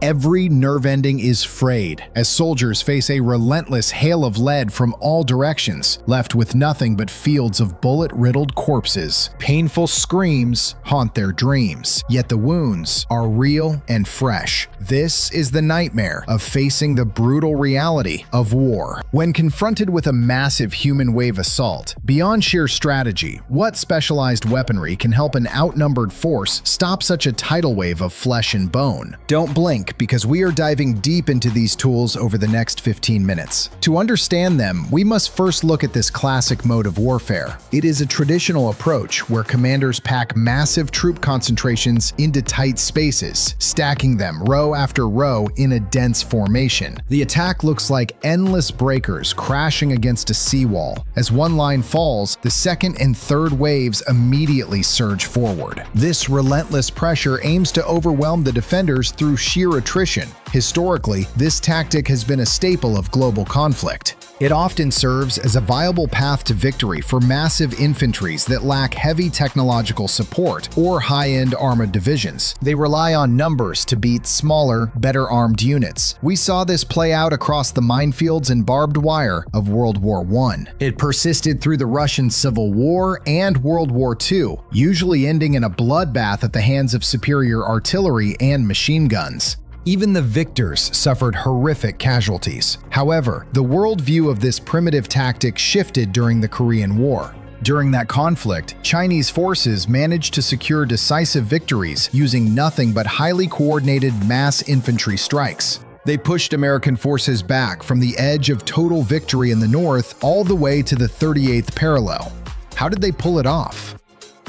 Every nerve ending is frayed as soldiers face a relentless hail of lead from all directions, left with nothing but fields of bullet-riddled corpses. Painful screams haunt their dreams, yet the wounds are real and fresh. This is the nightmare of facing the brutal reality of war. When confronted with a massive human wave assault, beyond sheer strategy, what specialized weaponry can help an outnumbered force stop such a tidal wave of flesh and bone? Don't blink, because we are diving deep into these tools over the next 15 minutes. To understand them, we must first look at this classic mode of warfare. It is a traditional approach where commanders pack massive troop concentrations into tight spaces, stacking them row after row in a dense formation. The attack looks like endless breakers crashing against a seawall. As one line falls, the second and third waves immediately surge forward. This relentless pressure aims to overwhelm the defenders through sheer attrition. Historically, this tactic has been a staple of global conflict. It often serves as a viable path to victory for massive infantries that lack heavy technological support or high-end armored divisions. They rely on numbers to beat smaller, better-armed units. We saw this play out across the minefields and barbed wire of World War I. It persisted through the Russian Civil War and World War II, usually ending in a bloodbath at the hands of superior artillery and machine guns. Even the victors suffered horrific casualties. However, the worldview of this primitive tactic shifted during the Korean War. During that conflict, Chinese forces managed to secure decisive victories using nothing but highly coordinated mass infantry strikes. They pushed American forces back from the edge of total victory in the north all the way to the 38th parallel. How did they pull it off?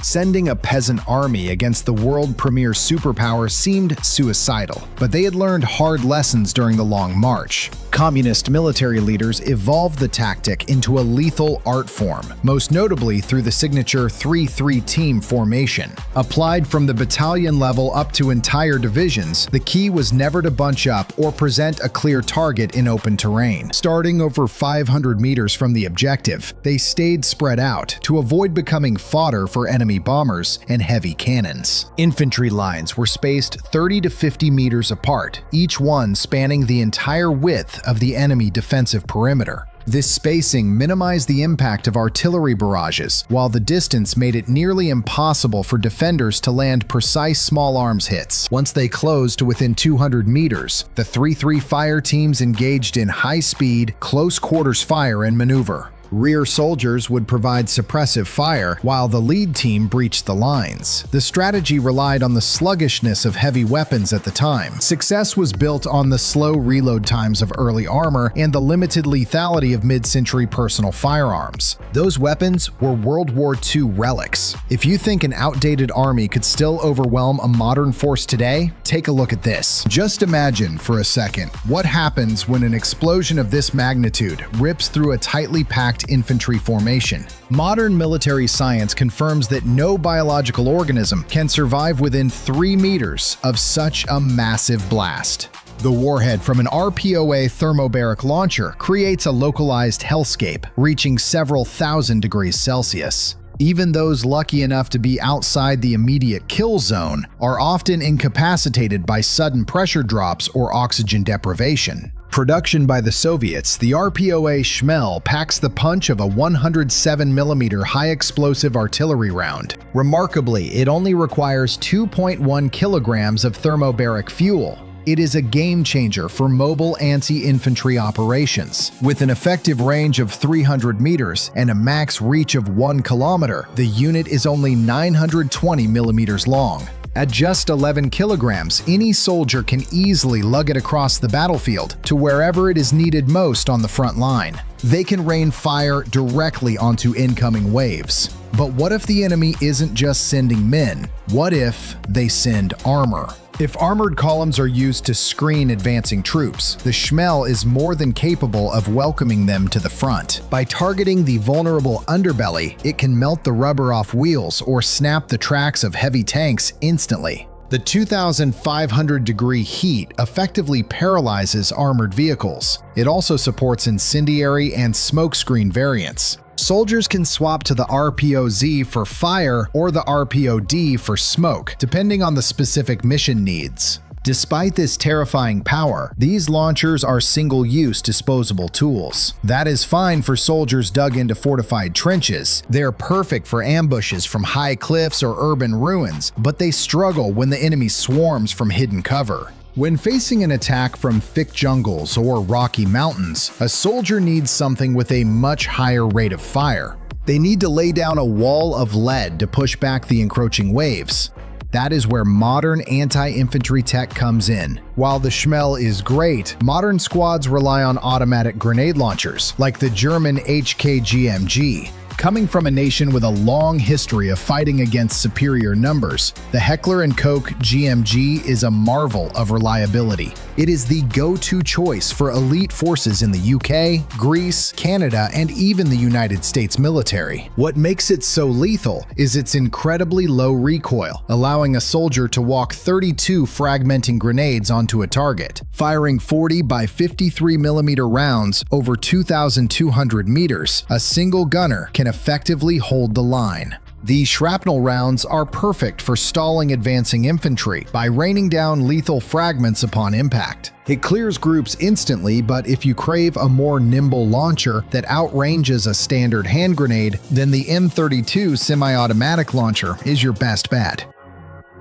Sending a peasant army against the world premier superpower seemed suicidal, but they had learned hard lessons during the Long March. Communist military leaders evolved the tactic into a lethal art form, most notably through the signature 3-3 team formation. Applied from the battalion level up to entire divisions, the key was never to bunch up or present a clear target in open terrain. Starting over 500 meters from the objective, they stayed spread out to avoid becoming fodder for enemy bombers and heavy cannons. Infantry lines were spaced 30 to 50 meters apart, each one spanning the entire width of the enemy defensive perimeter. This spacing minimized the impact of artillery barrages, while the distance made it nearly impossible for defenders to land precise small arms hits. Once they closed to within 200 meters, the 3-3 fire teams engaged in high-speed, close-quarters fire and maneuver. Rear soldiers would provide suppressive fire while the lead team breached the lines. The strategy relied on the sluggishness of heavy weapons at the time. Success was built on the slow reload times of early armor and the limited lethality of mid-century personal firearms. Those weapons were World War II relics. If you think an outdated army could still overwhelm a modern force today, take a look at this. Just imagine for a second what happens when an explosion of this magnitude rips through a tightly packed infantry formation. Modern military science confirms that no biological organism can survive within 3 meters of such a massive blast. The warhead from an RPO-A thermobaric launcher creates a localized hellscape, reaching several thousand degrees Celsius. Even those lucky enough to be outside the immediate kill zone are often incapacitated by sudden pressure drops or oxygen deprivation. Production by the Soviets, the RPO-A Shmel packs the punch of a 107mm high-explosive artillery round. Remarkably, it only requires 2.1 kilograms of thermobaric fuel. It is a game-changer for mobile anti-infantry operations. With an effective range of 300 meters and a max reach of 1 kilometer, the unit is only 920 millimeters long. At just 11 kilograms, any soldier can easily lug it across the battlefield to wherever it is needed most on the front line. They can rain fire directly onto incoming waves. But what if the enemy isn't just sending men? What if they send armor? If armored columns are used to screen advancing troops, the Shmel is more than capable of welcoming them to the front. By targeting the vulnerable underbelly, it can melt the rubber off wheels or snap the tracks of heavy tanks instantly. The 2,500-degree heat effectively paralyzes armored vehicles. It also supports incendiary and smokescreen variants. Soldiers can swap to the RPO-Z for fire or the RPO-D for smoke, depending on the specific mission needs. Despite this terrifying power, these launchers are single-use disposable tools. That is fine for soldiers dug into fortified trenches. They're perfect for ambushes from high cliffs or urban ruins, but they struggle when the enemy swarms from hidden cover. When facing an attack from thick jungles or rocky mountains, a soldier needs something with a much higher rate of fire. They need to lay down a wall of lead to push back the encroaching waves. That is where modern anti-infantry tech comes in. While the Shmel is great, modern squads rely on automatic grenade launchers, like the German GMG. Coming from a nation with a long history of fighting against superior numbers, the Heckler & Koch GMG is a marvel of reliability. It is the go-to choice for elite forces in the UK, Greece, Canada, and even the United States military. What makes it so lethal is its incredibly low recoil, allowing a soldier to walk 32 fragmenting grenades onto a target. Firing 40 by 53mm rounds over 2,200 meters, a single gunner can effectively hold the line. The shrapnel rounds are perfect for stalling advancing infantry by raining down lethal fragments upon impact. It clears groups instantly, but if you crave a more nimble launcher that outranges a standard hand grenade, then the M32 semi-automatic launcher is your best bet.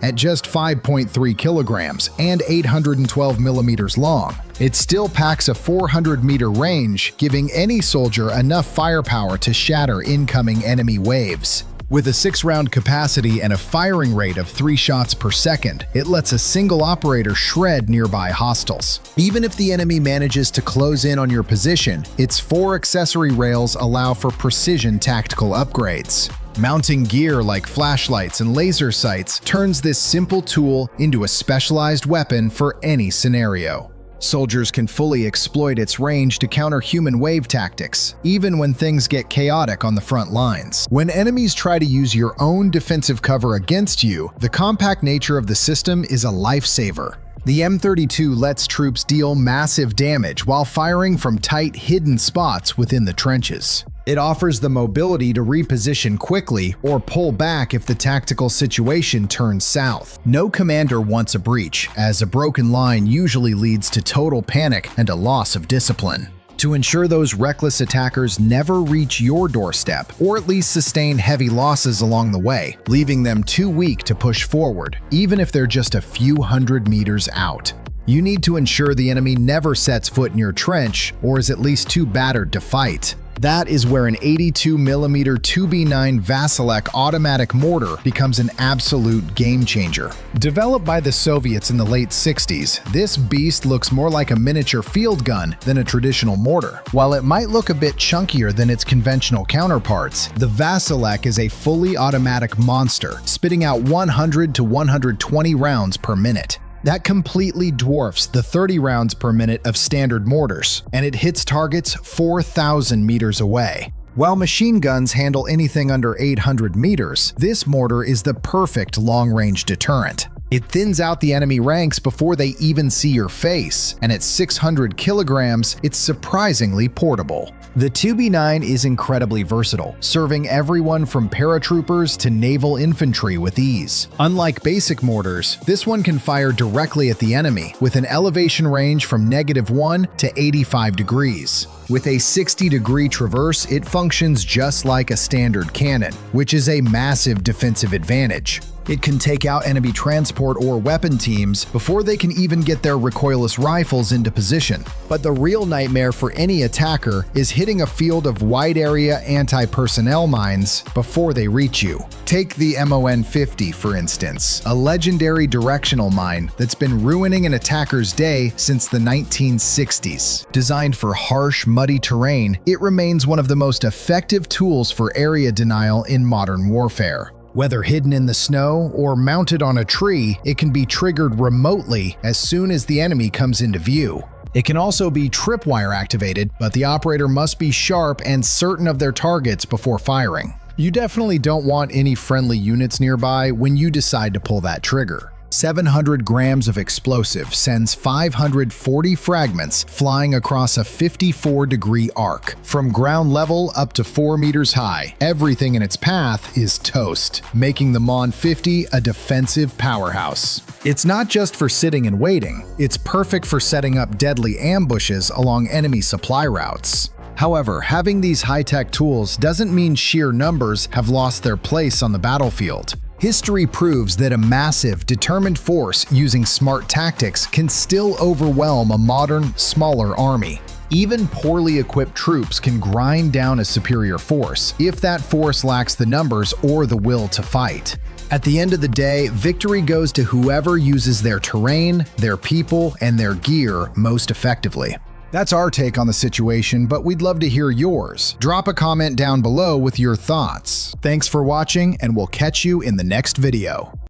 At just 5.3 kilograms and 812 millimeters long, it still packs a 400-meter range, giving any soldier enough firepower to shatter incoming enemy waves. With a 6-round capacity and a firing rate of 3 shots per second, it lets a single operator shred nearby hostiles. Even if the enemy manages to close in on your position, its 4 accessory rails allow for precision tactical upgrades. Mounting gear like flashlights and laser sights turns this simple tool into a specialized weapon for any scenario. Soldiers can fully exploit its range to counter human wave tactics, even when things get chaotic on the front lines. When enemies try to use your own defensive cover against you, the compact nature of the system is a lifesaver. The M32 lets troops deal massive damage while firing from tight, hidden spots within the trenches. It offers the mobility to reposition quickly or pull back if the tactical situation turns south. No commander wants a breach, as a broken line usually leads to total panic and a loss of discipline. To ensure those reckless attackers never reach your doorstep, or at least sustain heavy losses along the way, leaving them too weak to push forward, even if they're just a few hundred meters out. You need to ensure the enemy never sets foot in your trench, or is at least too battered to fight. That is where an 82mm 2B9 Vasilek automatic mortar becomes an absolute game changer. Developed by the Soviets in the late 60s, this beast looks more like a miniature field gun than a traditional mortar. While it might look a bit chunkier than its conventional counterparts, the Vasilek is a fully automatic monster, spitting out 100 to 120 rounds per minute. That completely dwarfs the 30 rounds per minute of standard mortars, and it hits targets 4,000 meters away. While machine guns handle anything under 800 meters, this mortar is the perfect long-range deterrent. It thins out the enemy ranks before they even see your face, and at 600 kilograms, it's surprisingly portable. The 2B9 is incredibly versatile, serving everyone from paratroopers to naval infantry with ease. Unlike basic mortars, this one can fire directly at the enemy, with an elevation range from -1 to 85 degrees. With a 60-degree traverse, it functions just like a standard cannon, which is a massive defensive advantage. It can take out enemy transport or weapon teams before they can even get their recoilless rifles into position. But the real nightmare for any attacker is hitting a field of wide-area anti-personnel mines before they reach you. Take the MON-50, for instance, a legendary directional mine that's been ruining an attacker's day since the 1960s. Designed for harsh, muddy terrain, it remains one of the most effective tools for area denial in modern warfare. Whether hidden in the snow or mounted on a tree, it can be triggered remotely as soon as the enemy comes into view. It can also be tripwire activated, but the operator must be sharp and certain of their targets before firing. You definitely don't want any friendly units nearby when you decide to pull that trigger. 700 grams of explosive sends 540 fragments flying across a 54-degree arc. From ground level up to 4 meters high, everything in its path is toast, making the Mon 50 a defensive powerhouse. It's not just for sitting and waiting, it's perfect for setting up deadly ambushes along enemy supply routes. However, having these high-tech tools doesn't mean sheer numbers have lost their place on the battlefield. History proves that a massive, determined force using smart tactics can still overwhelm a modern, smaller army. Even poorly equipped troops can grind down a superior force if that force lacks the numbers or the will to fight. At the end of the day, victory goes to whoever uses their terrain, their people, and their gear most effectively. That's our take on the situation, but we'd love to hear yours. Drop a comment down below with your thoughts. Thanks for watching, and we'll catch you in the next video.